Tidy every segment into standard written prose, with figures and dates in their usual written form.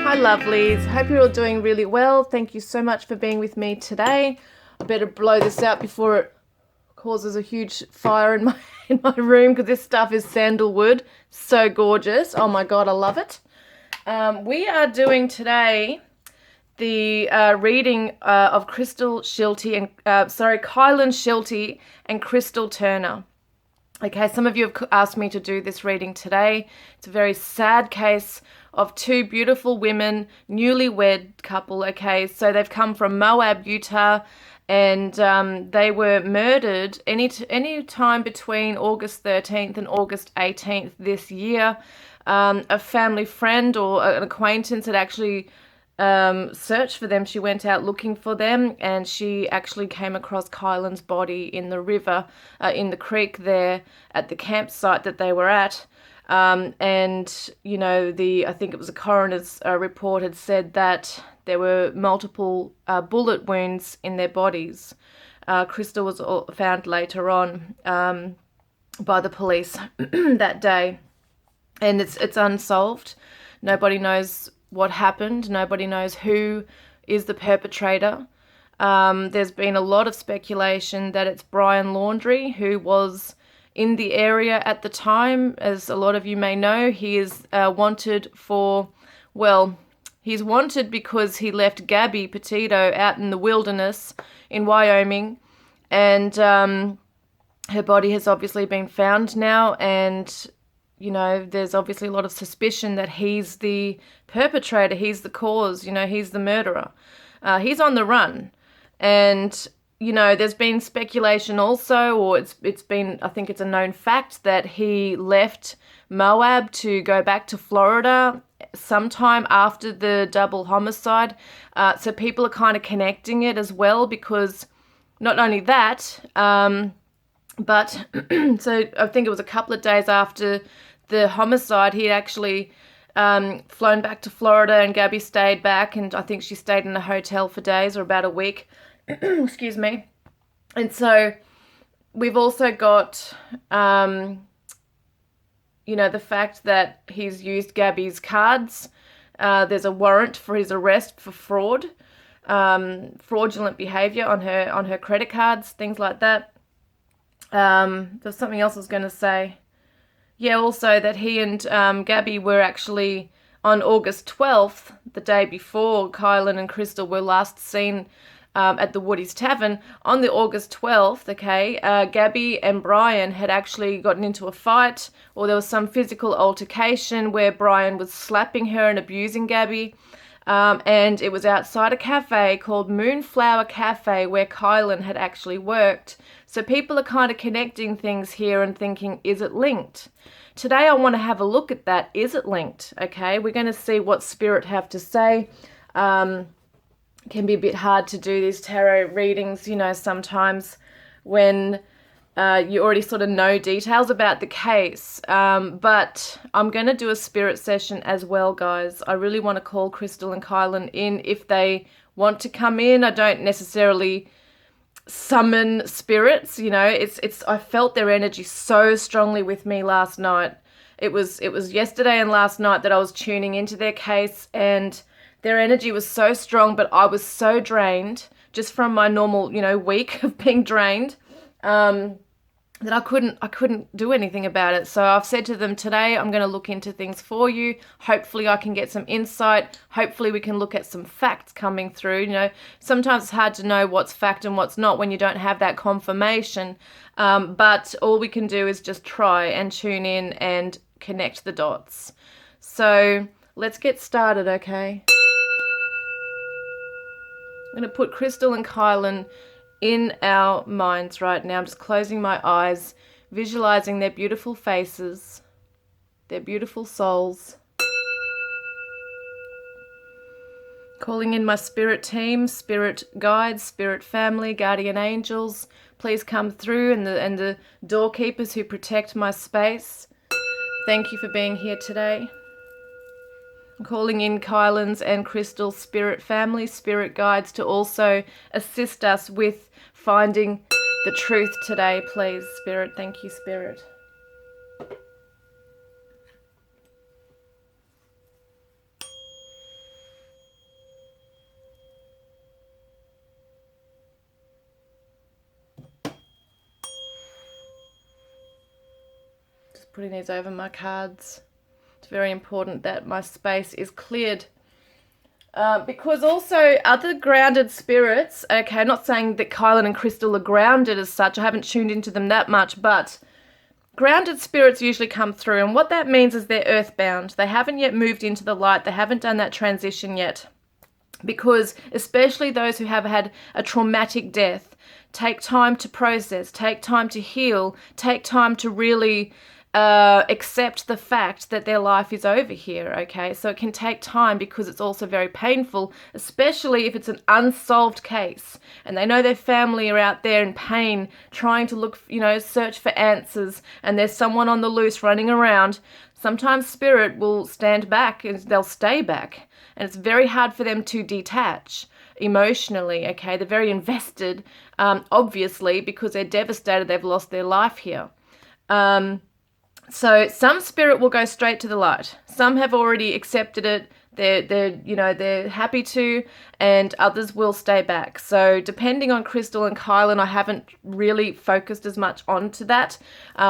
Hi lovelies, hope you're all doing really well. Thank you so much for being with me today. I better blow this out before it causes a huge fire in my room, because this stuff is sandalwood. So gorgeous. Oh my god, I love it. We are doing today the reading of Crystal Schulte and Kylen Schulte and Crystal Turner. Okay, some of you have asked me to do this reading today. It's a very sad case of two beautiful women, newlywed couple. Okay, so they've come from Moab, Utah, and they were murdered any time between August 13th and August 18th this year. A family friend or an acquaintance had actually searched for them. She went out looking for them, and she actually came across Kylen's body in the river, in the creek there at the campsite that they were at. And you know, I think it was a coroner's report had said that there were multiple bullet wounds in their bodies. Crystal was found later on by the police that day, and it's unsolved. Nobody knows what happened. Nobody knows who is the perpetrator. There's been a lot of speculation that it's Brian Laundrie, who was in the area at the time. As a lot of you may know, he is wanted for, well, he's wanted because he left Gabby Petito out in the wilderness in Wyoming, and her body has obviously been found now, and you know, there's obviously a lot of suspicion that he's the perpetrator, he's the cause, you know, he's the murderer. He's on the run. And, you know, there's been speculation also, or it's been, I think it's a known fact, that he left Moab to go back to Florida sometime after the double homicide. So people are kind of connecting it as well, because not only that, but so I think it was a couple of days after the homicide, he actually flown back to Florida, and Gabby stayed back, and I think she stayed in a hotel for days or about a week. Excuse me. And so we've also got, you know, the fact that he's used Gabby's cards. There's a warrant for his arrest for fraud, fraudulent behavior on her credit cards, things like that. There's something else I was going to say. Yeah, also that he and Gabby were actually on August 12th, the day before Kylen and Crystal were last seen at the Woody's Tavern. On the August 12th, okay, Gabby and Brian had actually gotten into a fight, or there was some physical altercation where Brian was slapping her and abusing Gabby. And it was outside a cafe called Moonflower Cafe where Kylen had actually worked. So people are kind of connecting things here and thinking, is it linked? Today I want to have a look at that. Is it linked? Okay, we're going to see what Spirit have to say. It can be a bit hard to do these tarot readings, you know, sometimes when you already sort of know details about the case. But I'm going to do a spirit session as well, guys. I really want to call Crystal and Kylen in if they want to come in. I don't necessarily summon spirits, you know. I felt their energy so strongly with me last night. It was yesterday and last night that I was tuning into their case, and their energy was so strong, but I was so drained just from my normal, you know, week of being drained, that I couldn't do anything about it. So I've said to them, today I'm going to look into things for you. Hopefully I can get some insight. Hopefully we can look at some facts coming through. You know, sometimes it's hard to know what's fact and what's not when you don't have that confirmation. But all we can do is just try and tune in and connect the dots. So let's get started, okay? I'm going to put Crystal and Kylen in our minds right now. I'm just closing my eyes, visualizing their beautiful faces, their beautiful souls. Calling in my spirit team, spirit guides, spirit family, guardian angels. Please come through, and the doorkeepers who protect my space. Thank you for being here today. I'm calling in Kylen's and Crystal's spirit family, spirit guides, to also assist us with finding the truth today, please, Spirit. Thank you, Spirit. putting these over my cards. It's very important that my space is cleared. Because also other grounded spirits, okay, I'm not saying that Kylen and Crystal are grounded as such. I haven't tuned into them that much, but grounded spirits usually come through. And what that means is they're earthbound. They haven't yet moved into the light. They haven't done that transition yet. Because especially those who have had a traumatic death, take time to process, take time to heal, take time to really accept the fact that their life is over here, okay? So it can take time because it's also very painful, especially if it's an unsolved case and they know their family are out there in pain trying to look, search for answers, and there's someone on the loose running around. Sometimes spirit will stand back and they'll stay back, and it's very hard for them to detach emotionally, okay? They're very invested, obviously, because they're devastated, they've lost their life here. So some spirit will go straight to the light. Some have already accepted it. They're happy to, and others will stay back. So depending on Crystal and Kylen, I haven't really focused as much onto that,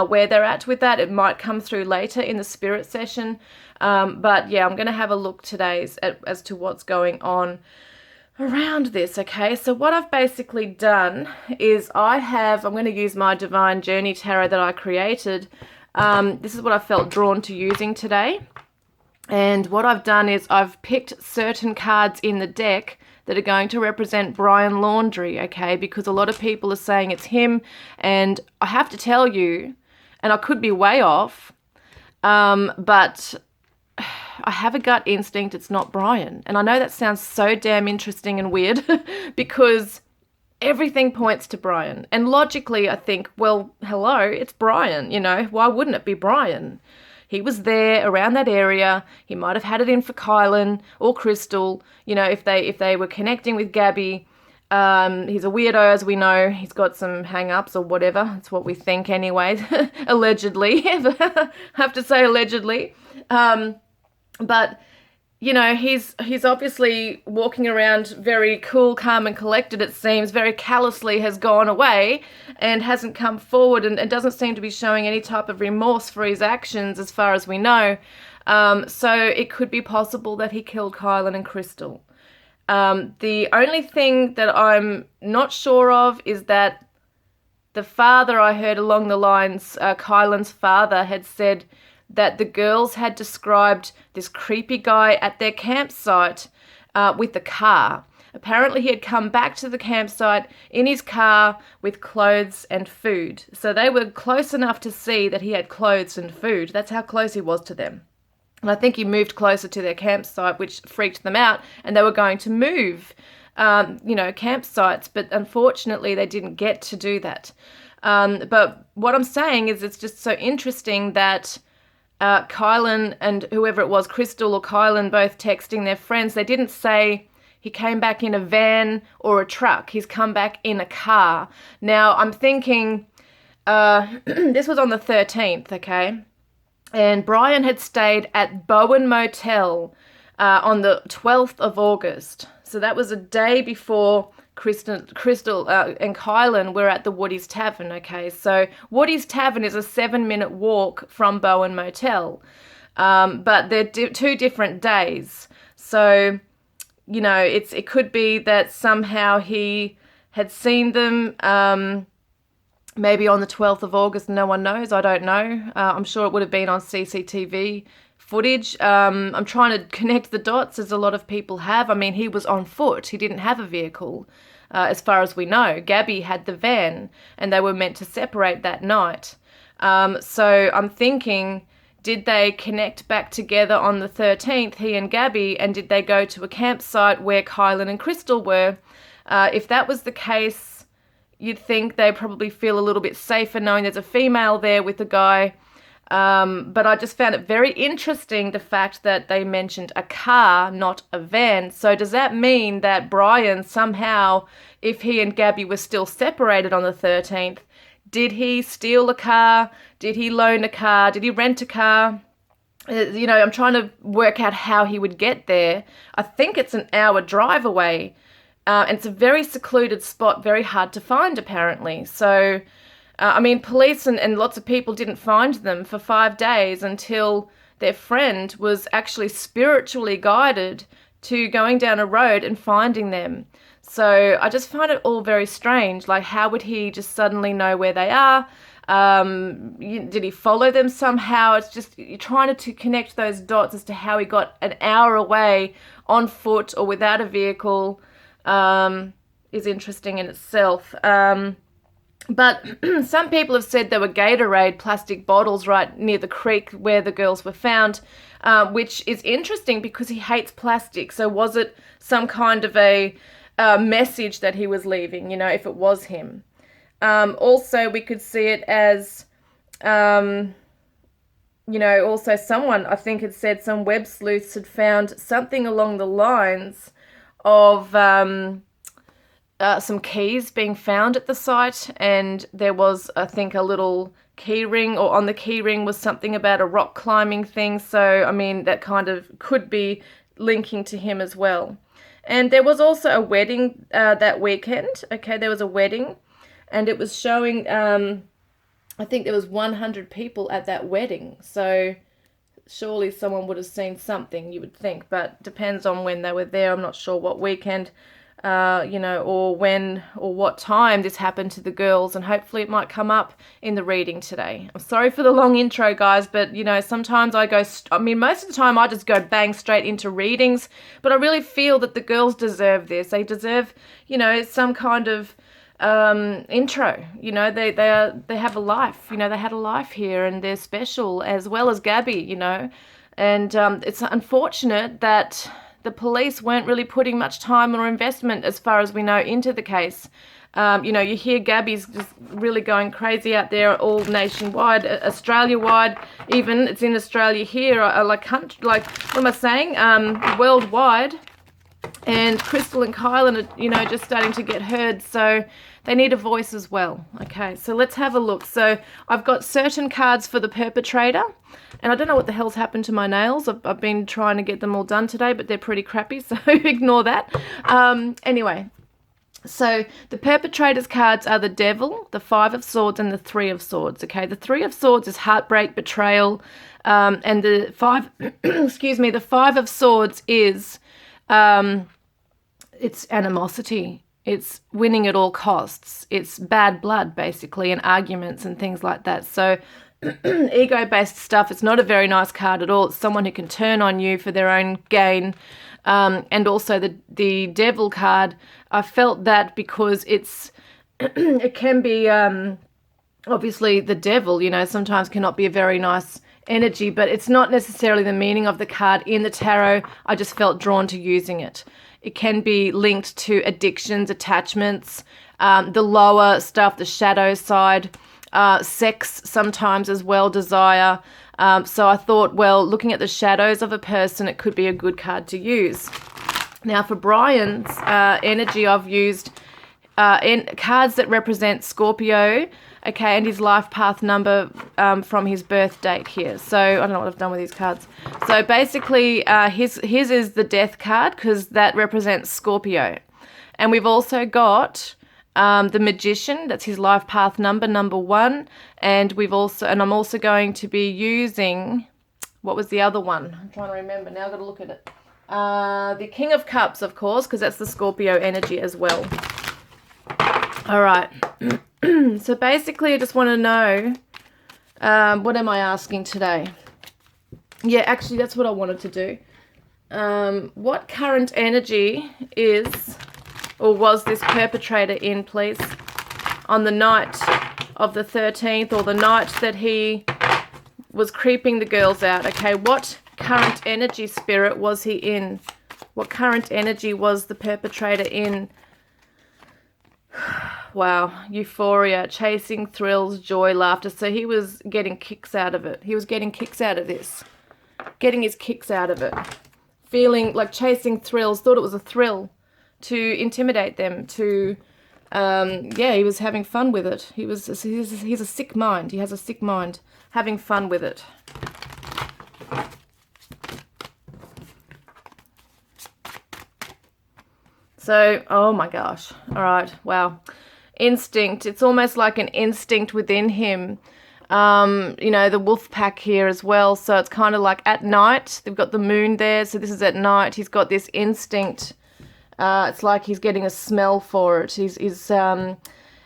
where they're at with that. It might come through later in the spirit session. But yeah, I'm going to have a look today as to what's going on around this, okay? So what I've basically done is I'm going to use my Divine Journey Tarot that I created. This is what I felt drawn to using today. And what I've done is I've picked certain cards in the deck that are going to represent Brian Laundrie, okay? Because a lot of people are saying it's him. And I have to tell you, and I could be way off, but I have a gut instinct it's not Brian. And I know that sounds so damn interesting and weird because everything points to Brian. And logically, I think, well, hello, it's Brian, why wouldn't it be Brian? He was there around that area. He might have had it in for Kylen or Crystal, if they were connecting with Gabby. He's a weirdo, as we know. He's got some hang-ups or whatever. That's what we think anyway, allegedly. I have to say allegedly. But he's obviously walking around very cool, calm and collected, it seems, very callously has gone away and hasn't come forward and doesn't seem to be showing any type of remorse for his actions as far as we know. So it could be possible that he killed Kylen and Crystal. The only thing that I'm not sure of is that the father, I heard along the lines, Kylen's father had said that the girls had described this creepy guy at their campsite with a car. Apparently he had come back to the campsite in his car with clothes and food. So they were close enough to see that he had clothes and food. That's how close he was to them. And I think he moved closer to their campsite, which freaked them out, and they were going to move, campsites, but unfortunately they didn't get to do that. But what I'm saying is it's just so interesting that Kylen and whoever it was, Crystal or Kylen, both texting their friends, they didn't say he came back in a van or a truck. He's come back in a car. Now, I'm thinking, this was on the 13th, okay? And Brian had stayed at Bowen Motel on the 12th of August. So that was a day before Crystal and Kylen were at the Woody's Tavern, okay? So Woody's Tavern is a 7-minute walk from Bowen Motel, but they're two different days. So, it could be that somehow he had seen them maybe on the 12th of August. No one knows. I don't know. I'm sure it would have been on CCTV footage. I'm trying to connect the dots, as a lot of people have. I mean, he was on foot. He didn't have a vehicle, as far as we know. Gabby had the van, and they were meant to separate that night. So I'm thinking, did they connect back together on the 13th, he and Gabby, and did they go to a campsite where Kylen and Crystal were? If that was the case, you'd think they probably feel a little bit safer knowing there's a female there with a guy. But I just found it very interesting, the fact that they mentioned a car, not a van. So does that mean that Brian somehow, if he and Gabby were still separated on the 13th, did he steal a car? Did he loan a car? Did he rent a car? I'm trying to work out how he would get there. I think it's an hour drive away. And it's a very secluded spot, very hard to find apparently. So I mean, police and lots of people didn't find them for 5 days until their friend was actually spiritually guided to going down a road and finding them. So I just find it all very strange. Like, how would he just suddenly know where they are? Did he follow them somehow? It's just, you're trying to connect those dots as to how he got an hour away on foot or without a vehicle, is interesting in itself. But some people have said there were Gatorade plastic bottles right near the creek where the girls were found, which is interesting because he hates plastic. So was it some kind of a message that he was leaving, you know, if it was him? Also, we could see it as, you know, also someone, I think, had said some web sleuths had found something along the lines of some keys being found at the site, and there was, I think, a little key ring, or on the key ring was something about a rock climbing thing. So, I mean, that kind of could be linking to him as well. And there was also a wedding that weekend. Okay, there was a wedding, and it was showing, I think there was 100 people at that wedding. So surely someone would have seen something, you would think, but depends on when they were there. I'm not sure what weekend, you know, or when or what time this happened to the girls, and hopefully it might come up in the reading today. I'm sorry for the long intro, guys, but, you know, sometimes I mean, most of the time I just go bang straight into readings, but I really feel that the girls deserve this. They deserve, you know, some kind of intro. You know, they have a life, you know, they had a life here, and they're special, as well as Gabby, you know. And it's unfortunate that the police weren't really putting much time or investment, as far as we know, into the case. You know, you hear Gabby's just really going crazy out there, all nationwide, Australia-wide, even. It's in Australia here, what am I saying? Worldwide. And Crystal and Kylen are, you know, just starting to get heard, so they need a voice as well. Okay, so let's have a look. So I've got certain cards for the Perpetrator, and I don't know what the hell's happened to my nails. I've been trying to get them all done today, but they're pretty crappy, so ignore that. Anyway, so the Perpetrator's cards are the Devil, the Five of Swords, and the Three of Swords. Okay, the Three of Swords is heartbreak, betrayal, and the the Five of Swords is it's animosity. It's winning at all costs. It's bad blood, basically, and arguments and things like that. So ego-based stuff. It's not a very nice card at all. It's someone who can turn on you for their own gain. And also the Devil card, I felt that because it's it can be obviously the devil, you know, sometimes cannot be a very nice energy, but it's not necessarily the meaning of the card in the tarot. I just felt drawn to using it. It can be linked to addictions, attachments, the lower stuff, the shadow side, sex sometimes as well, desire. So I thought, well, looking at the shadows of a person, it could be a good card to use. Now for Brian's energy, I've used cards that represent Scorpio, okay, and his life path number from his birth date here. So I don't know what I've done with these cards. So basically his is the Death card, because that represents Scorpio. And we've also got the Magician, that's his life path number 1. And I'm also going to be using, what was the other one? I'm trying to remember now, I've got to look at it. The King of Cups, of course, because that's the Scorpio energy as well. All right. So basically, I just want to know, what am I asking today? Yeah, actually, that's what I wanted to do. What current energy is, or was this Perpetrator in, please, on the night of the 13th, or the night that he was creeping the girls out? Okay, what current energy, Spirit, was he in? What current energy was the Perpetrator in? Wow, euphoria, chasing thrills, joy, laughter. So he was getting kicks out of it. He was getting kicks out of this. Getting his kicks out of it. Feeling like chasing thrills, thought it was a thrill to intimidate them, to, yeah, he was having fun with it. He's a sick mind. He has a sick mind, having fun with it. So, oh my gosh. All right, wow. instinct. It's almost like an instinct within him. You know, the wolf pack here as well. So it's kind of like at night. They've got the moon there. So this is at night. He's got this instinct. It's like he's getting a smell for it. He's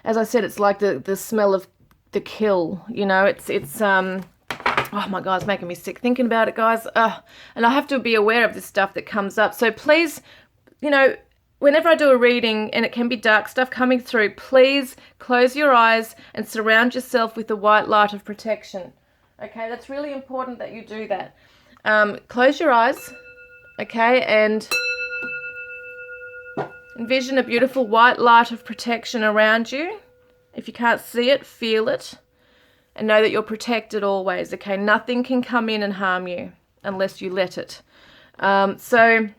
as I said, it's like the smell of the kill. You know, it's oh my God, it's making me sick thinking about it, guys. And I have to be aware of this stuff that comes up. So please, you know, whenever I do a reading and it can be dark stuff coming through, please close your eyes and surround yourself with the white light of protection. Okay, that's really important that you do that. Close your eyes, okay, and envision a beautiful white light of protection around you. If you can't see it, feel it. And know that you're protected always, okay? Nothing can come in and harm you unless you let it. So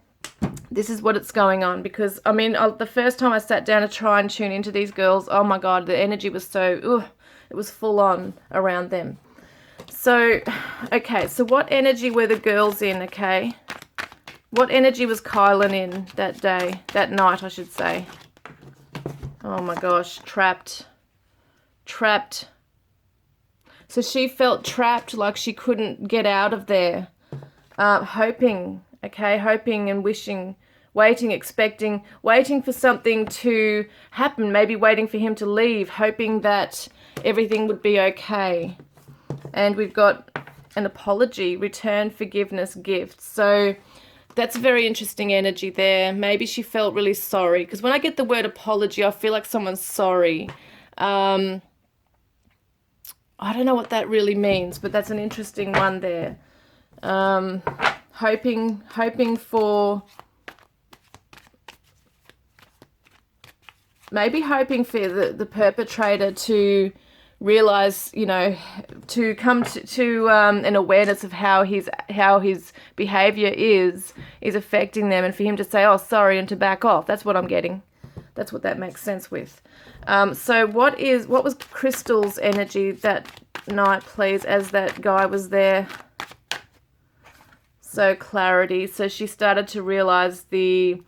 this is what it's going on, because, I mean, the first time I sat down to try and tune into these girls, oh my God, the energy was so, it was full on around them. So, okay, so what energy were the girls in, okay? What energy was Kylen in that day, that night, I should say? Oh my gosh, trapped. So she felt trapped, like she couldn't get out of there, hoping and wishing, waiting, expecting, waiting for something to happen, maybe waiting for him to leave, hoping that everything would be okay. And we've got an apology, return, forgiveness, gift. So that's a very interesting energy there. Maybe she felt really sorry, because when I get the word apology, I feel like someone's sorry. I don't know what that really means, but that's an interesting one there. Hoping for, maybe hoping for the perpetrator to realize, you know, to come to an awareness of how his behavior is affecting them, and for him to say, oh, sorry, and to back off. That's what I'm getting. That's what that makes sense with. So what was Crystal's energy that night, please, as that guy was there? So clarity. So she started to realize the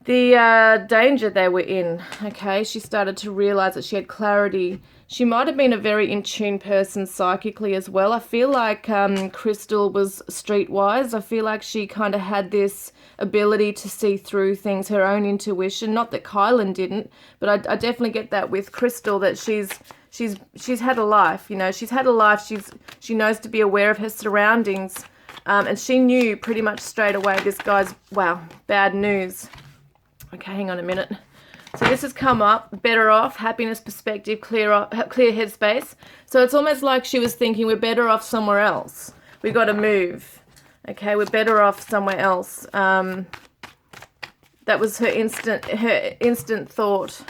danger they were in. Okay, she started to realize that she had clarity. She might have been a very in tune person psychically as well. I feel like Crystal was streetwise. I feel like she kind of had this ability to see through things, her own intuition. Not that Kylen didn't, but I definitely get that with Crystal, that she's had a life. You know, she's had a life. She knows to be aware of her surroundings, and she knew pretty much straight away this guy's, wow, bad news. Okay, hang on a minute. So this has come up, better off, happiness, perspective, clear headspace. So it's almost like she was thinking, we're better off somewhere else. We've got to move. Okay, we're better off somewhere else. That was her instant thought.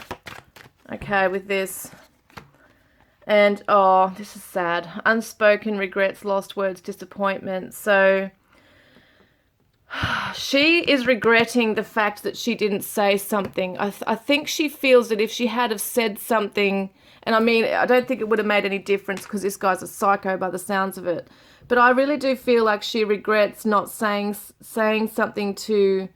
Okay, with this. And, oh, this is sad. Unspoken regrets, lost words, disappointment. So she is regretting the fact that she didn't say something. I think she feels that if she had have said something, and I mean, I don't think it would have made any difference because this guy's a psycho by the sounds of it. But I really do feel like she regrets not saying something to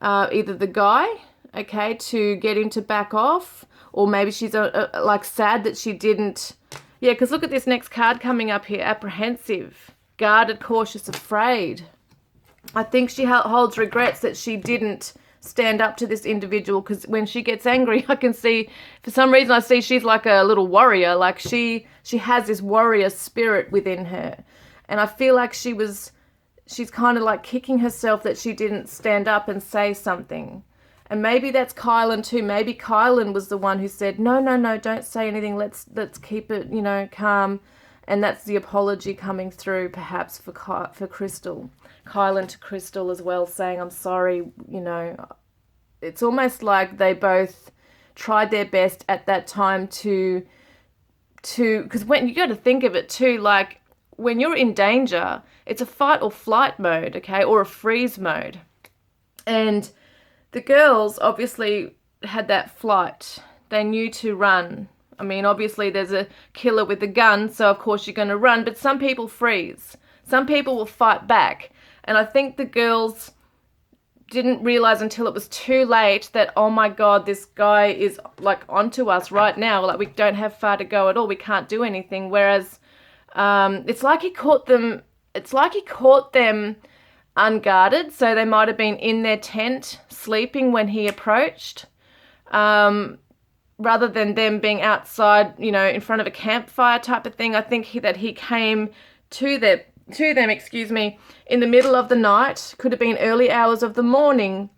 either the guy, okay, to get him to back off, or maybe she's like sad that she didn't. Yeah, because look at this next card coming up here, apprehensive, guarded, cautious, afraid. I think she holds regrets that she didn't stand up to this individual, because when she gets angry, I can see, for some reason I see she's like a little warrior, like she has this warrior spirit within her. And I feel like she's kind of like kicking herself that she didn't stand up and say something. And maybe that's Kylen too. Maybe Kylen was the one who said, no, don't say anything. Let's keep it, you know, calm. And that's the apology coming through perhaps for Crystal. Kylen to Crystal as well, saying, I'm sorry, you know. It's almost like they both tried their best at that time to because when you got to think of it too, like, when you're in danger, it's a fight or flight mode, okay, or a freeze mode. And the girls obviously had that flight. They knew to run. I mean, obviously there's a killer with a gun, so of course you're going to run, but some people freeze. Some people will fight back. And I think the girls didn't realize until it was too late that, oh my God, this guy is like onto us right now. Like we don't have far to go at all. We can't do anything. Whereas it's like he caught them. It's like he caught them unguarded. So they might have been in their tent sleeping when he approached, rather than them being outside, you know, in front of a campfire type of thing. I think that he came to them, in the middle of the night. Could have been early hours of the morning,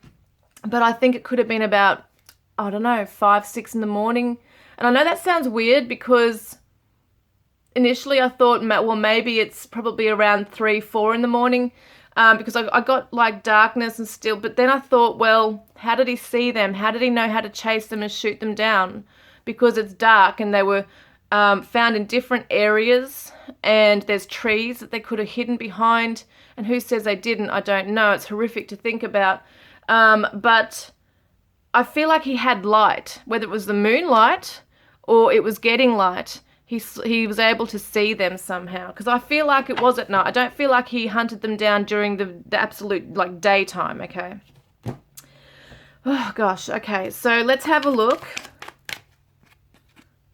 but I think it could have been about, I don't know, 5, 6 in the morning. And I know that sounds weird because initially I thought, well, maybe it's probably around 3, 4 in the morning, because I got like darkness and still, but then I thought, well, how did he see them? How did he know how to chase them and shoot them down? Because it's dark and they were found in different areas, and there's trees that they could have hidden behind, and who says they didn't? I don't know. It's horrific to think about, but I feel like he had light, whether it was the moonlight or it was getting light. He was able to see them somehow, because I feel like it was at night. I don't feel like he hunted them down during the absolute like daytime. Okay. Oh gosh. Okay, so let's have a look.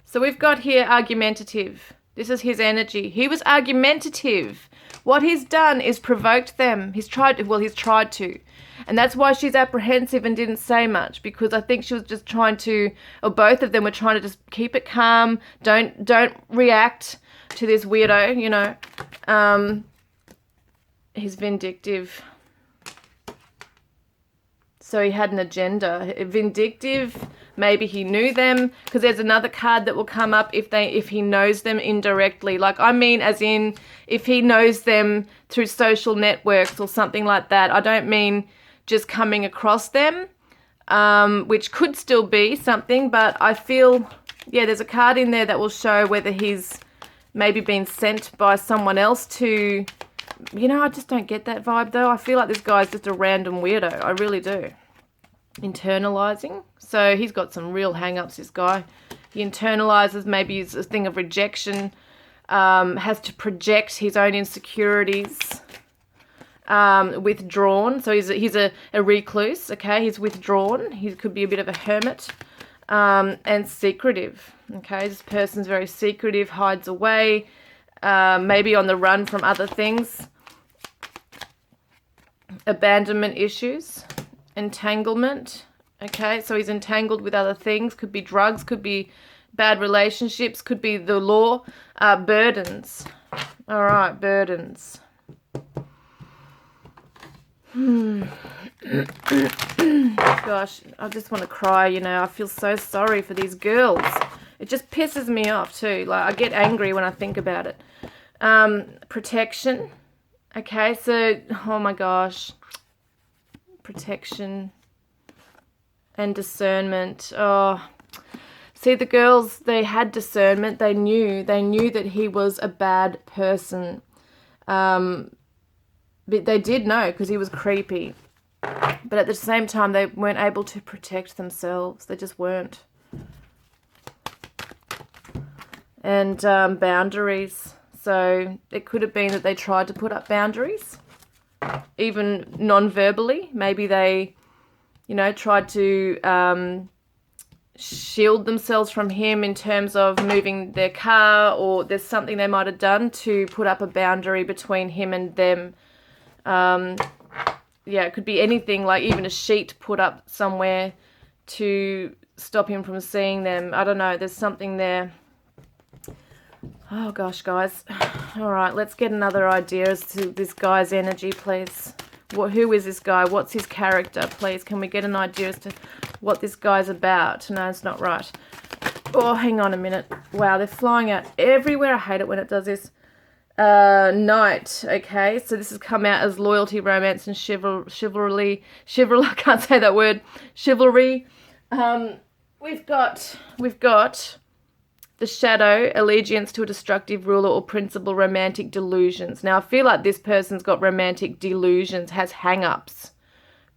So we've got here argumentative. This is his energy. He was argumentative. What he's done is provoked them. He's tried to. And that's why she's apprehensive and didn't say much, because I think she was just trying to, or both of them were trying to just keep it calm. Don't react to this weirdo, you know. He's vindictive. So he had an agenda. Vindictive, maybe he knew them, because there's another card that will come up if he knows them indirectly. Like, I mean, as in, if he knows them through social networks or something like that. I don't mean just coming across them, which could still be something, but I feel, yeah, there's a card in there that will show whether he's maybe been sent by someone else to, you know, I just don't get that vibe though. I feel like this guy's just a random weirdo. I really do. Internalizing. So he's got some real hang-ups, this guy. He internalizes, maybe it's a thing of rejection, has to project his own insecurities, withdrawn. So he's a recluse, okay? He's withdrawn. He could be a bit of a hermit, and secretive, okay? This person's very secretive, hides away, maybe on the run from other things. Abandonment issues, entanglement, okay? So he's entangled with other things. Could be drugs, could be bad relationships, could be the law. Burdens. All right, burdens. Gosh, I just want to cry, you know. I feel so sorry for these girls. It just pisses me off too. Like, I get angry when I think about it. Protection. Okay, so, oh my gosh. Protection and discernment. Oh, see, the girls, they had discernment. They knew that he was a bad person. But they did know, because he was creepy. But at the same time, they weren't able to protect themselves. They just weren't. And boundaries. So it could have been that they tried to put up boundaries, even non-verbally. Maybe they, you know, tried to shield themselves from him in terms of moving their car, or there's something they might have done to put up a boundary between him and them. Yeah, it could be anything, like even a sheet put up somewhere to stop him from seeing them. I don't know, there's something there. Oh gosh, guys. All right, let's get another idea as to this guy's energy, please. Who is this guy? What's his character, please? Can we get an idea as to what this guy's about? No, it's not right. Oh, hang on a minute. Wow, they're flying out everywhere. I hate it when it does this. Knight. Okay, so this has come out as loyalty, romance, and chivalry. I can't say that word. Chivalry. We've got the shadow, allegiance to a destructive ruler or principal, romantic delusions. Now, I feel like this person's got romantic delusions, has hang-ups.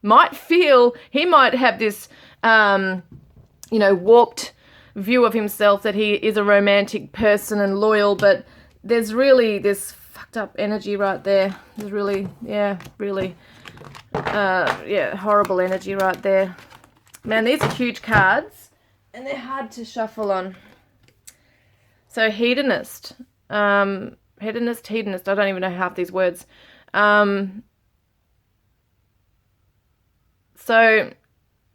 He might have this, you know, warped view of himself that he is a romantic person and loyal, but there's really this fucked up energy right there. There's really, really, horrible energy right there. Man, these are huge cards, and they're hard to shuffle on. So hedonist, hedonist. I don't even know half these words. So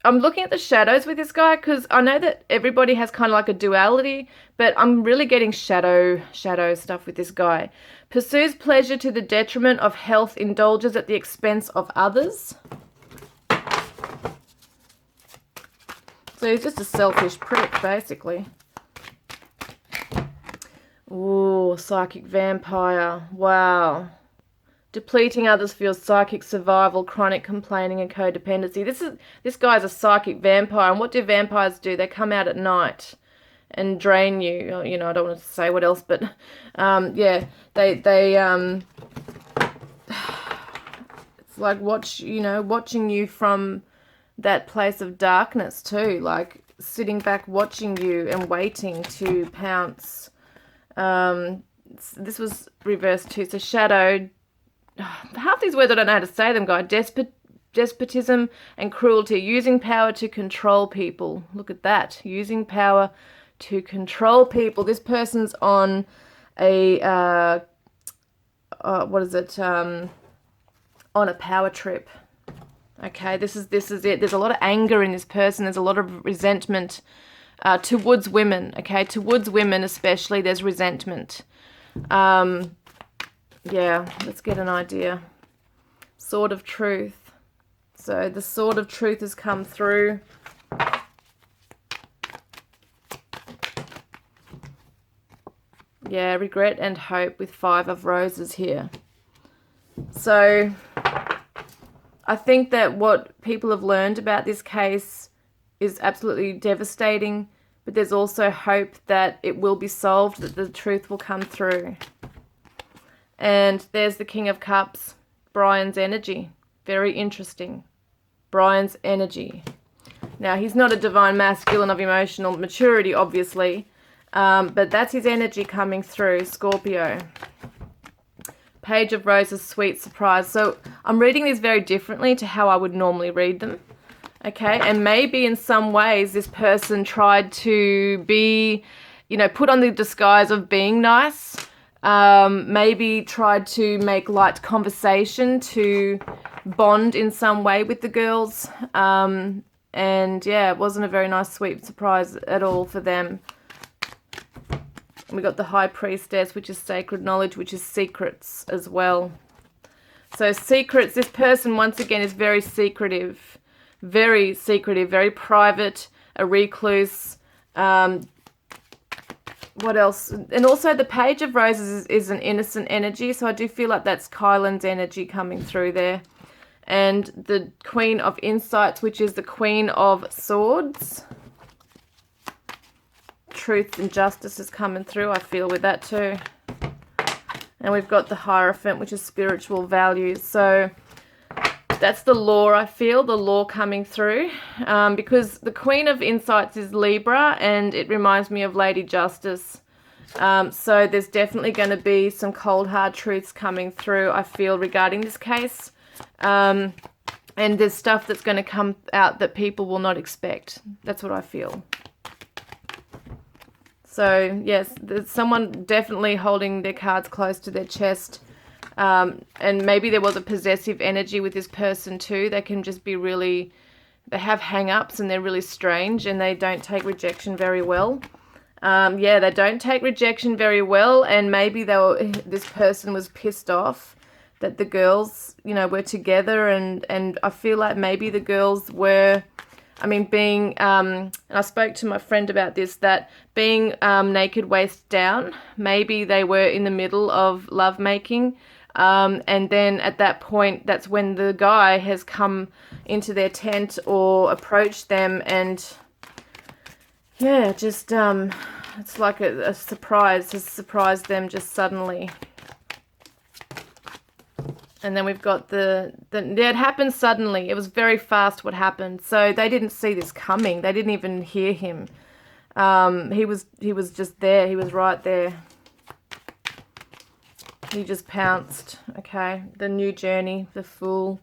I'm looking at the shadows with this guy because I know that everybody has kind of like a duality, but I'm really getting shadow stuff with this guy. Pursues pleasure to the detriment of health, indulges at the expense of others. So he's just a selfish prick, basically. Ooh, psychic vampire. Wow. Depleting others fuels psychic survival, chronic complaining, and codependency. This guy's a psychic vampire, and what do vampires do? They come out at night and drain you. You know, I don't want to say what else, but it's like watching you from that place of darkness too, like sitting back watching you and waiting to pounce. This was reversed too, so shadow. Half these words I don't know how to say them, guys. Despotism and cruelty. Using power to control people. Look at that. Using power to control people. This person's on a, on a power trip. Okay, this is it. There's a lot of anger in this person. There's a lot of resentment towards women. Okay, towards women especially, there's resentment. Yeah, let's get an idea. Sword of Truth. So the Sword of Truth has come through. Yeah, regret and hope with 5 of Roses here. So I think that what people have learned about this case is absolutely devastating, but there's also hope that it will be solved, that the truth will come through. And there's the King of Cups, Brian's energy. Very interesting. Brian's energy. Now, he's not a divine masculine of emotional maturity, obviously, but that's his energy coming through, Scorpio. Page of Roses, sweet surprise. So I'm reading these very differently to how I would normally read them. Okay, and maybe in some ways this person tried to be, put on the disguise of being nice. Maybe tried to make light conversation to bond in some way with the girls. And yeah, it wasn't a very nice, sweet surprise at all for them. We got the High Priestess, which is sacred knowledge, which is secrets as well. So secrets, this person once again is very secretive, very private, a recluse. What else? And also the Page of Roses is an innocent energy, so I do feel like that's Kylen's energy coming through there. And the Queen of Insights, which is the Queen of Swords. Truth and justice is coming through, I feel, with that too. And we've got the Hierophant, which is spiritual values. So that's the law, I feel, the law coming through. Because the Queen of Insights is Libra, and it reminds me of Lady Justice. So there's definitely going to be some cold, hard truths coming through, I feel, regarding this case. And there's stuff that's going to come out that people will not expect. That's what I feel. So, yes, there's someone definitely holding their cards close to their chest. And maybe there was a possessive energy with this person too. They can just be really, they have hang-ups and they're really strange and they don't take rejection very well. They don't take rejection very well, and maybe this person was pissed off that the girls, were together, and I feel like maybe the girls were... and I spoke to my friend about this, that being naked waist down, maybe they were in the middle of lovemaking, and then at that point, that's when the guy has come into their tent or approached them, and yeah, just, it's like a surprise, has surprised them just suddenly. And then we've got it happened suddenly. It was very fast what happened. So they didn't see this coming. They didn't even hear him. He was just there. He was right there. He just pounced. Okay, the new journey, the Fool.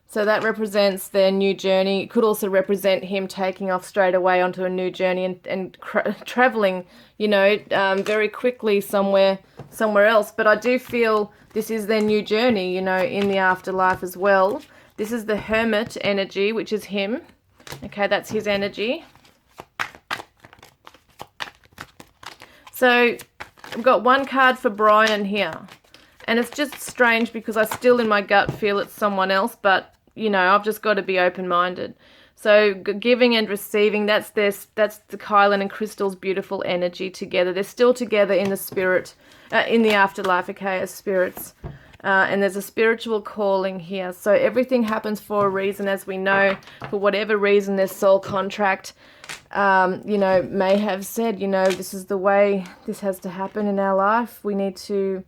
So that represents their new journey. It could also represent him taking off straight away onto a new journey and traveling, you know, very quickly somewhere else. But I do feel this is their new journey, you know, in the afterlife as well. This is the Hermit energy, which is him. Okay, that's his energy. So I've got one card for Brian here. And it's just strange because I still in my gut feel it's someone else, but you know, I've just got to be open-minded. So giving and receiving, that's the Kylen and Crystal's beautiful energy together. They're still together in the spirit, in the afterlife, okay, as spirits. And there's a spiritual calling here. So everything happens for a reason, as we know. For whatever reason, their soul contract, you know, may have said, you know, this is the way this has to happen in our life. We need to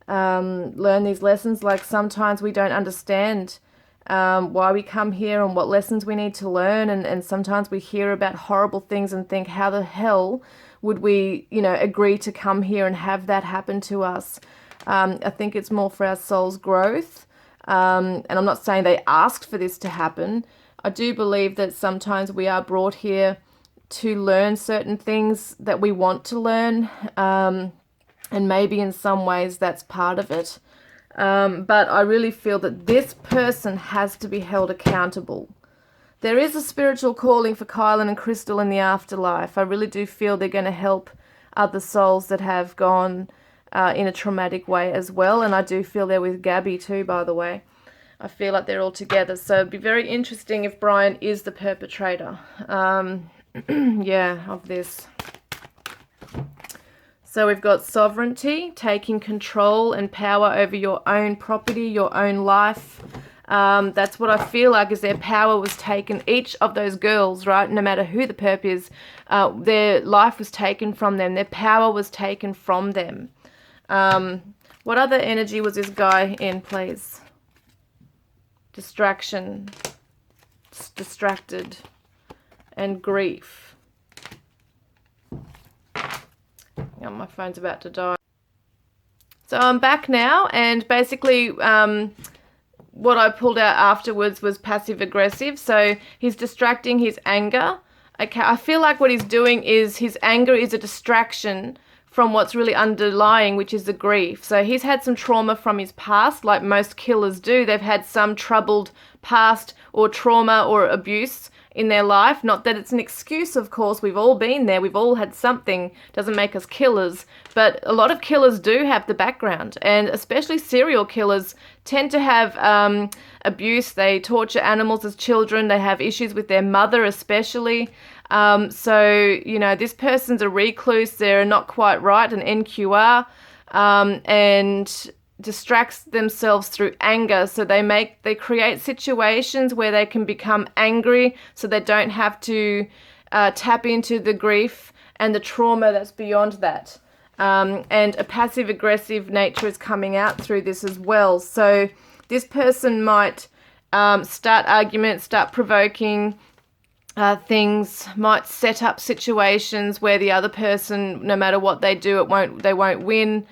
learn these lessons. Like sometimes we don't understand why we come here and what lessons we need to learn, and sometimes we hear about horrible things and think, how the hell would we, you know, agree to come here and have that happen to us? I think it's more for our soul's growth, and I'm not saying they asked for this to happen. I do believe that sometimes we are brought here to learn certain things that we want to learn, and maybe in some ways that's part of it. But I really feel that this person has to be held accountable. There is a spiritual calling for Kylen and Crystal in the afterlife. I really do feel they're going to help other souls that have gone in a traumatic way as well. And I do feel they're with Gabby too, by the way. I feel like they're all together. So it'd be very interesting if Brian is the perpetrator, yeah, of this. So we've got sovereignty, taking control and power over your own property, your own life. That's what I feel like, is their power was taken. Each of those girls, right, no matter who the perp is, their life was taken from them. Their power was taken from them. What other energy was this guy in, please? Distraction, distracted, and grief. Oh, my phone's about to die. So I'm back now, and basically what I pulled out afterwards was passive aggressive. So he's distracting his anger. Okay, I feel like what he's doing is his anger is a distraction from what's really underlying, which is the grief. So he's had some trauma from his past, like most killers do. They've had some troubled past or trauma or abuse in their life. Not that it's an excuse, of course. We've all been there. We've all had something. Doesn't make us killers. But a lot of killers do have the background. And especially serial killers tend to have abuse. They torture animals as children. They have issues with their mother especially. So, you know, this person's a recluse. They're not quite right, an NQR. And distracts themselves through anger. So they create situations where they can become angry so they don't have to tap into the grief and the trauma that's beyond that. And a passive aggressive nature is coming out through this as well. So this person might start arguments, start provoking things, might set up situations where the other person, no matter what they do, they won't win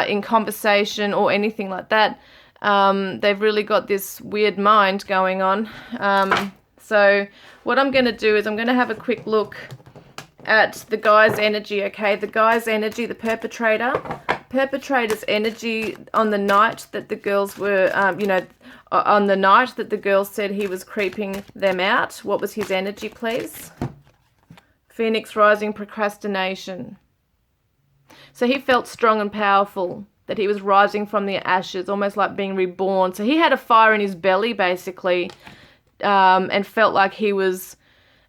in conversation or anything like that. They've really got this weird mind going on. So what I'm going to do is I'm going to have a quick look at the guy's energy, okay? The guy's energy, the perpetrator's energy on the night that the girls were, on the night that the girls said he was creeping them out. What was his energy, please? Phoenix rising, procrastination. So he felt strong and powerful, that he was rising from the ashes, almost like being reborn. So he had a fire in his belly, basically, and felt like he was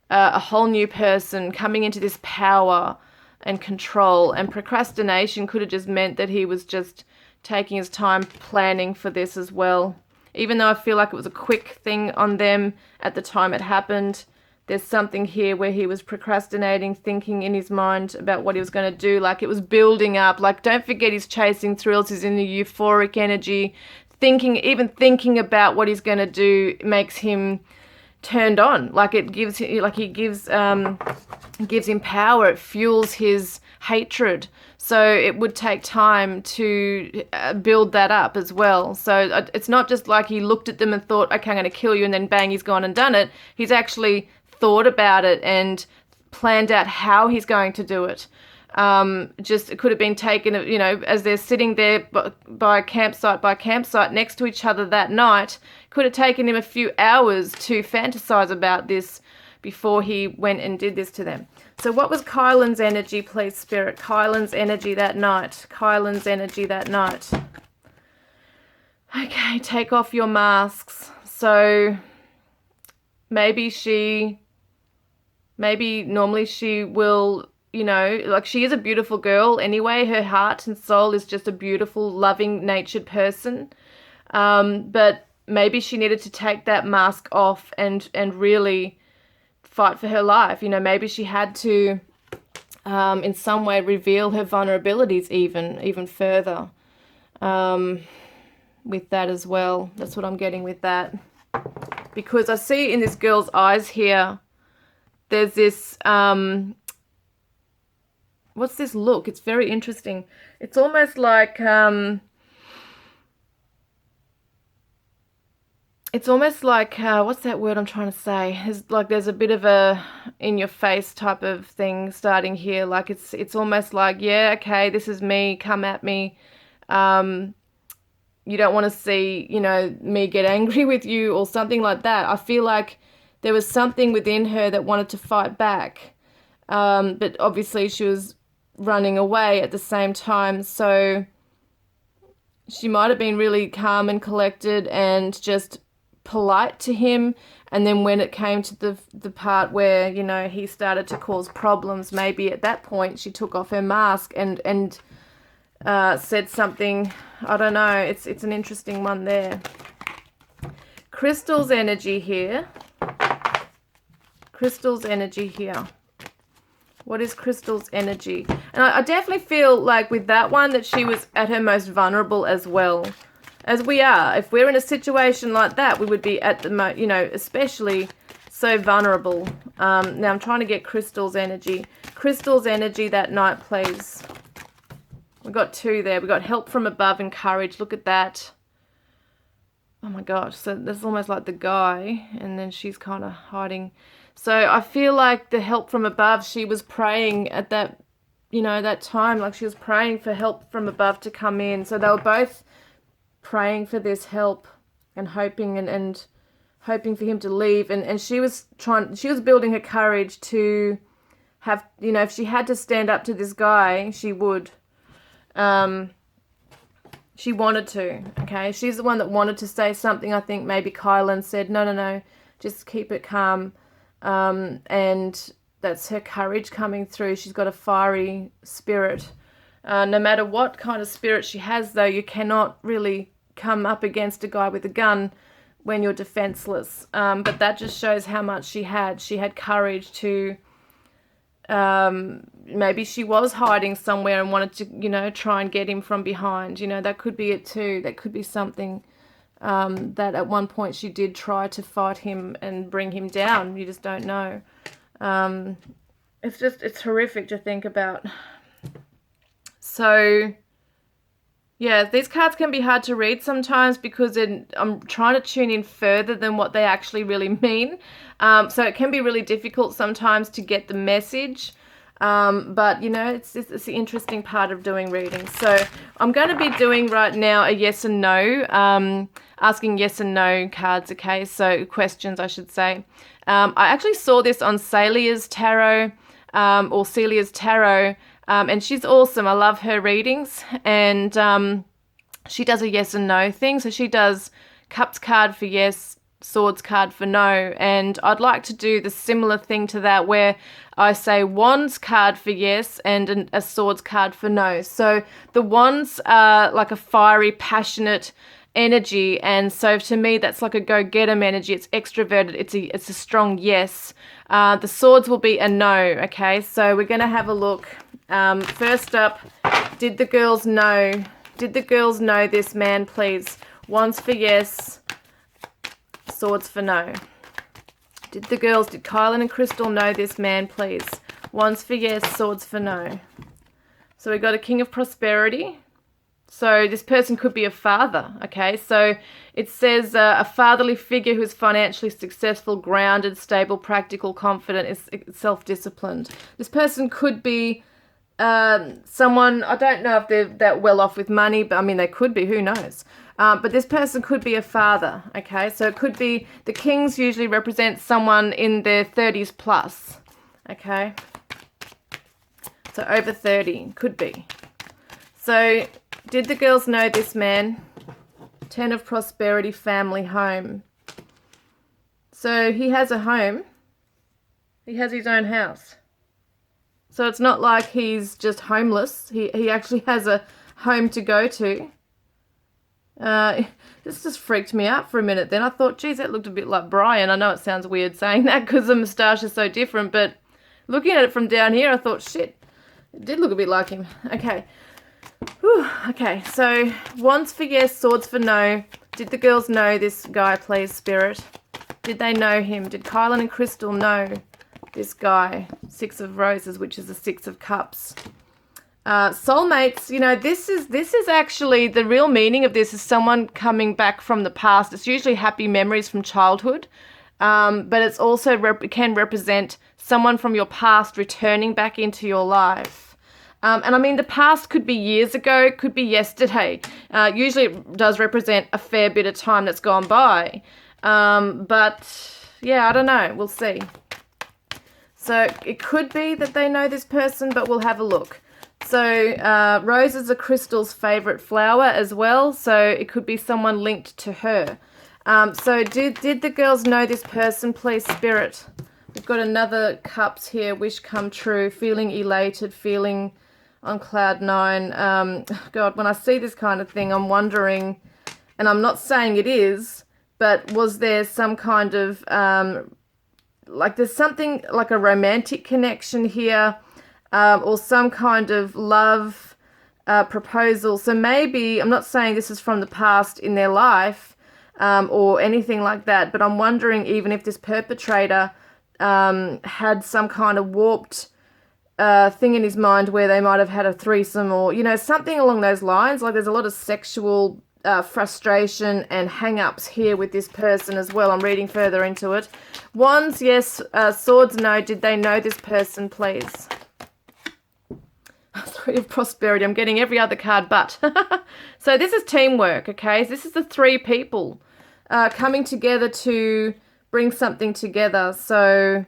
a whole new person coming into this power and control. And procrastination could have just meant that he was just taking his time planning for this as well. Even though I feel like it was a quick thing on them at the time it happened, there's something here where he was procrastinating, thinking in his mind about what he was going to do. Like it was building up. Like, don't forget, he's chasing thrills. He's in the euphoric energy. Even thinking about what he's going to do makes him turned on. Like it gives him, gives him power. It fuels his hatred. So it would take time to build that up as well. So it's not just like he looked at them and thought, okay, I'm going to kill you, and then bang, he's gone and done it. He's actually thought about it and planned out how he's going to do it. Just it could have been taken, you know, as they're sitting there by campsite next to each other that night. Could have taken him a few hours to fantasize about this before he went and did this to them. So what was Kylen's energy, please, Spirit? Kylen's energy that night. Kylen's energy that night. Okay, take off your masks. So maybe normally she will, you know, like she is a beautiful girl anyway. Her heart and soul is just a beautiful, loving, natured person. But maybe she needed to take that mask off and really fight for her life. You know, maybe she had to in some way reveal her vulnerabilities even further with that as well. That's what I'm getting with that. Because I see in this girl's eyes here, there's this, what's this look? It's very interesting. It's almost like, what's that word I'm trying to say? There's a bit of a in your face type of thing starting here. Like it's almost like, yeah, okay, this is me, come at me. You don't want to see, you know, me get angry with you or something like that. I feel like there was something within her that wanted to fight back. But obviously she was running away at the same time. So she might have been really calm and collected and just polite to him, and then when it came to the part where, you know, he started to cause problems, maybe at that point she took off her mask and said something. I don't know, it's an interesting one there. Crystal's energy here. Crystal's energy here. What is Crystal's energy? And I definitely feel like with that one that she was at her most vulnerable as well. As we are. If we're in a situation like that, we would be at the you know, especially so vulnerable. Now I'm trying to get Crystal's energy. Crystal's energy that night, please. We've got two there. We've got help from above and courage. Look at that. Oh my gosh. So that's almost like the guy, and then she's kind of hiding. So I feel like the help from above, she was praying at that, you know, that time. Like she was praying for help from above to come in. So they were both praying for this help and hoping and hoping for him to leave, and she was building her courage to have, you know, if she had to stand up to this guy, she would. She wanted to, okay? She's the one that wanted to say something. I think maybe Kylen said, no, just keep it calm. And that's her courage coming through. She's got a fiery spirit. No matter what kind of spirit she has, though, you cannot really come up against a guy with a gun when you're defenseless. But that just shows how much she had. She had courage to, maybe she was hiding somewhere and wanted to, you know, try and get him from behind. You know, that could be it too. That could be something that at one point she did try to fight him and bring him down. You just don't know. It's horrific to think about. So, yeah, these cards can be hard to read sometimes because I'm trying to tune in further than what they actually really mean. So it can be really difficult sometimes to get the message. But, you know, it's the interesting part of doing readings. So I'm going to be doing right now a yes and no, asking yes and no cards, okay? So questions, I should say. I actually saw this on Celia's Tarot, or Celia's Tarot. And she's awesome. I love her readings. And she does a yes and no thing. So she does Cups card for yes, Swords card for no. And I'd like to do the similar thing to that where I say Wands card for yes and a Swords card for no. So the Wands are like a fiery, passionate energy. And so to me, that's like a go-get-em energy. It's extroverted. It's a strong yes. The Swords will be a no, okay? So we're going to have a look. First up, did the girls know this man, please? Wands for yes, Swords for no. Did Kylen and Crystal know this man, please? Wands for yes, Swords for no. So we got a King of Prosperity. So this person could be a father, okay? So it says a fatherly figure who is financially successful, grounded, stable, practical, confident, is self-disciplined. This person could be someone, I don't know if they're that well off with money, but I mean, they could be, who knows? But this person could be a father, okay? So it could be, the kings usually represent someone in their 30s plus, okay? So over 30, could be. So did the girls know this man? 10 of Prosperity, family, home. So he has a home. He has his own house. So it's not like he's just homeless. He actually has a home to go to. This just freaked me out for a minute then. I thought, geez, that looked a bit like Brian. I know it sounds weird saying that because the moustache is so different, but looking at it from down here, I thought, shit, it did look a bit like him. Okay. Whew. Okay, so wands for yes, swords for no. Did the girls know this guy, please, Spirit? Did they know him? Did Kylen and Crystal know this guy? 6 of Roses, which is the 6 of Cups. Soulmates, you know, this is actually, the real meaning of this is someone coming back from the past. It's usually happy memories from childhood, but it's also can represent someone from your past returning back into your life. And I mean, the past could be years ago, it could be yesterday. Usually it does represent a fair bit of time that's gone by. But yeah, I don't know. We'll see. So it could be that they know this person, but we'll have a look. So roses are Crystal's favorite flower as well. So it could be someone linked to her. So did the girls know this person, please, Spirit? We've got another Cups here. Wish come true. Feeling elated. Feeling on cloud 9. God, when I see this kind of thing, I'm wondering, and I'm not saying it is, but was there some kind of, like there's something like a romantic connection here, or some kind of love proposal. So maybe, I'm not saying this is from the past in their life, or anything like that, but I'm wondering even if this perpetrator had some kind of warped thing in his mind where they might have had a threesome, or, you know, something along those lines. Like there's a lot of sexual frustration and hang-ups here with this person as well. I'm reading further into it. Wands, yes. Swords, no. Did they know this person, please? 3 of Prosperity. I'm getting every other card but. So this is teamwork, okay? This is the 3 people coming together to bring something together. So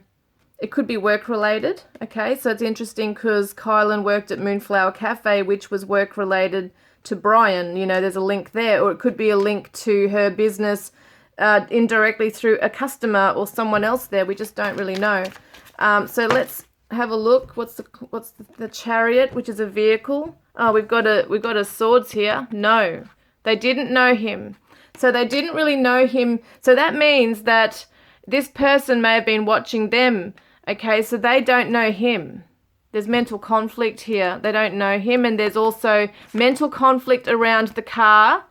it could be work-related, okay? So it's interesting because Kylen worked at Moonflower Cafe, which was work-related to Brian. You know, there's a link there. Or it could be a link to her business indirectly through a customer or someone else there. We just don't really know. So let's have a look. What's the Chariot, which is a vehicle? Oh, we've got a swords here. No, they didn't know him. So they didn't really know him. So that means that this person may have been watching them. Okay, so they don't know him. There's mental conflict here. They don't know him. And there's also mental conflict around the car.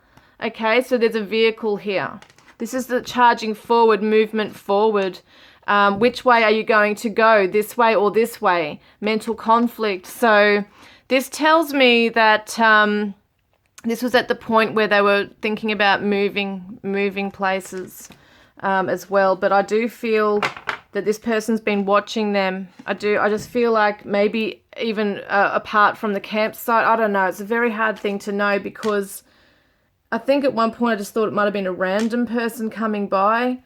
Okay, so there's a vehicle here. This is the charging forward, movement forward. Which way are you going to go? This way or this way? Mental conflict. So this tells me that this was at the point where they were thinking about moving places as well. But I do feel that this person's been watching them. I just feel like maybe even apart from the campsite. I don't know. It's a very hard thing to know because I think at one point I just thought it might have been a random person coming by,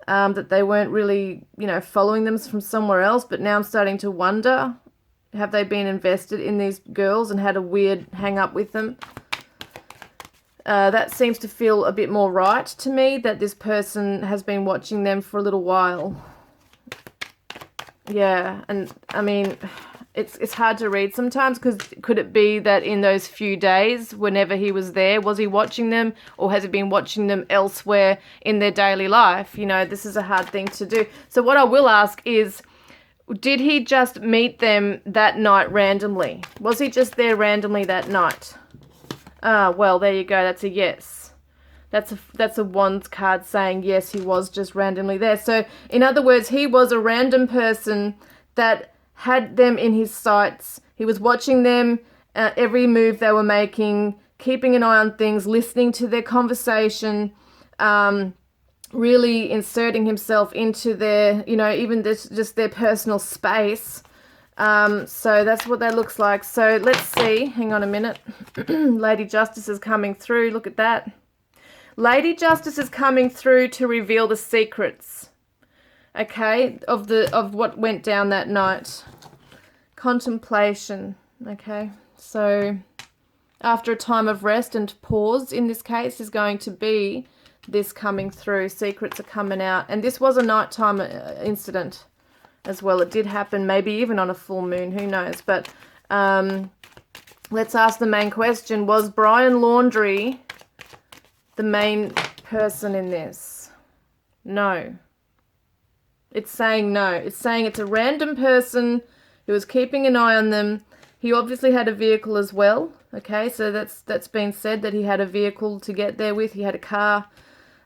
that they weren't really, you know, following them from somewhere else. But now I'm starting to wonder, have they been invested in these girls and had a weird hang up with them? That seems to feel a bit more right to me, that this person has been watching them for a little while. Yeah, and I mean, it's hard to read sometimes because could it be that in those few days, whenever he was there, was he watching them, or has he been watching them elsewhere in their daily life? You know, this is a hard thing to do. So what I will ask is, did he just meet them that night randomly? Was he just there randomly that night? Well, there you go. That's a yes. That's a Wands card saying yes, he was just randomly there. So in other words, he was a random person that had them in his sights. He was watching them every move they were making, keeping an eye on things, listening to their conversation, really inserting himself into their, even this, just their personal space. So that's what that looks like. So let's see. Hang on a minute. Lady Justice is coming through. Look at that. Lady Justice is coming through to reveal the secrets, okay, of what went down that night. Contemplation, okay. So after a time of rest and pause, in this case, is going to be this coming through. Secrets are coming out. And this was a nighttime incident as well. It did happen maybe even on a full moon. Who knows? But let's ask the main question. Was Brian Laundrie the main person in this? No. It's saying no. It's saying it's a random person who was keeping an eye on them. He obviously had a vehicle as well. Okay, so that's been said that he had a vehicle to get there with. He had a car.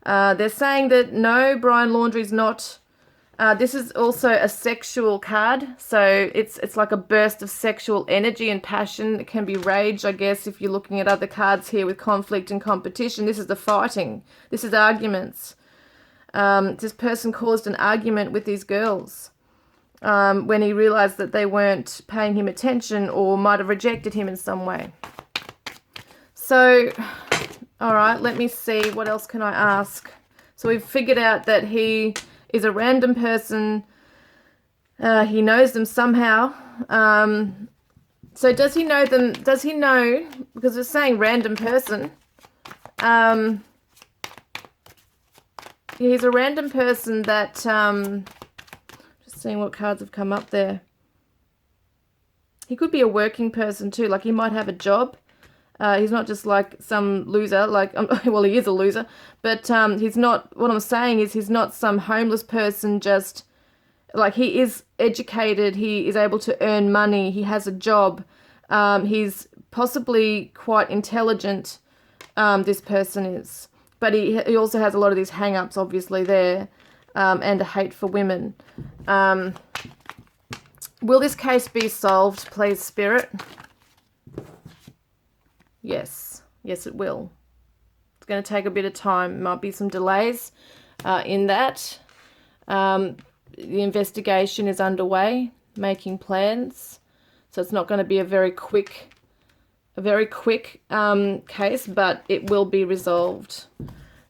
They're saying that no, Brian Laundrie's not. This is also a sexual card, so it's like a burst of sexual energy and passion. It can be rage, I guess, if you're looking at other cards here with conflict and competition. This is the fighting. This is arguments. This person caused an argument with these girls when he realized that they weren't paying him attention or might have rejected him in some way. So, all right, let me see. What else can I ask? So we've figured out that he is a random person. He knows them somehow. So does he know them? Does he know, because it's saying random person. He's a random person that, just seeing what cards have come up there. He could be a working person too, like he might have a job. He's not just like some loser, like, well, he is a loser, but he's not, what I'm saying is he's not some homeless person, just, like, he is educated, he is able to earn money, he has a job, he's possibly quite intelligent, this person is, but he also has a lot of these hang-ups, obviously, there, and a hate for women. Will this case be solved, please, Spirit? Yes. Yes, it will. It's going to take a bit of time. Might be some delays in that. The investigation is underway, making plans. So it's not going to be a very quick case, but it will be resolved.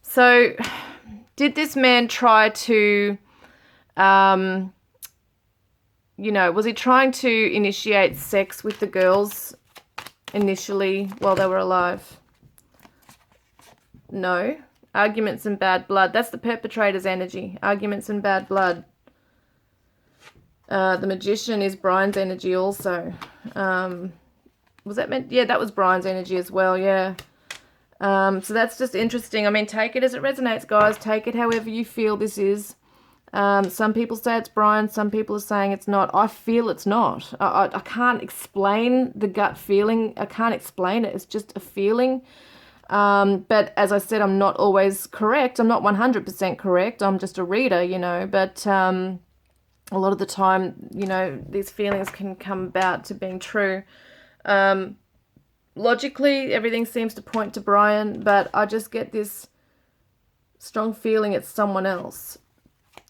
So did this man try to, was he trying to initiate sex with the girls initially while they were alive? No. Arguments and bad blood. That's the perpetrator's energy. Arguments and bad blood. The magician is Brian's energy also. Was that meant? Yeah, that was Brian's energy as well, yeah. So that's just interesting. I mean, take it as it resonates, guys. Take it however you feel this is. Some people say it's Brian. Some people are saying it's not. I feel it's not. I can't explain the gut feeling. I can't explain it. It's just a feeling. But as I said, I'm not always correct. I'm not 100% correct. I'm just a reader, But a lot of the time, these feelings can come about to being true. Logically, everything seems to point to Brian, but I just get this strong feeling it's someone else.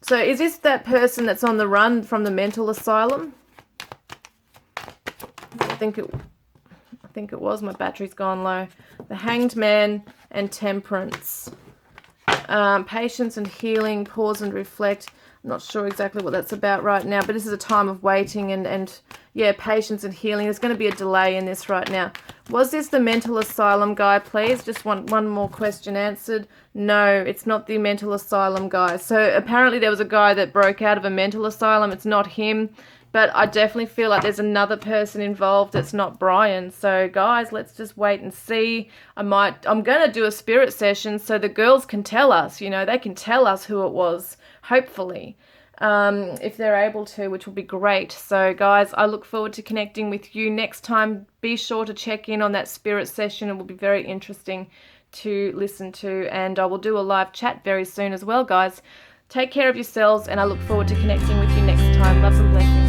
So is this that person that's on the run from the mental asylum? I think it was. My battery's gone low. The Hanged Man and Temperance. Patience and healing, pause and reflect. I'm not sure exactly what that's about right now, but this is a time of waiting and yeah, patience and healing. There's going to be a delay in this right now. Was this the mental asylum guy, please? Just one more question answered. No, it's not the mental asylum guy. So apparently there was a guy that broke out of a mental asylum. It's not him, but I definitely feel like there's another person involved that's not Brian. So guys, let's just wait and see. I'm going to do a spirit session so the girls can tell us, they can tell us who it was, hopefully. If they're able to, which will be great. So guys, I look forward to connecting with you next time. Be sure to check in on that spirit session. It will be very interesting to listen to, and I will do a live chat very soon as well, guys. Take care of yourselves, and I look forward to connecting with you next time. Loves and blessings.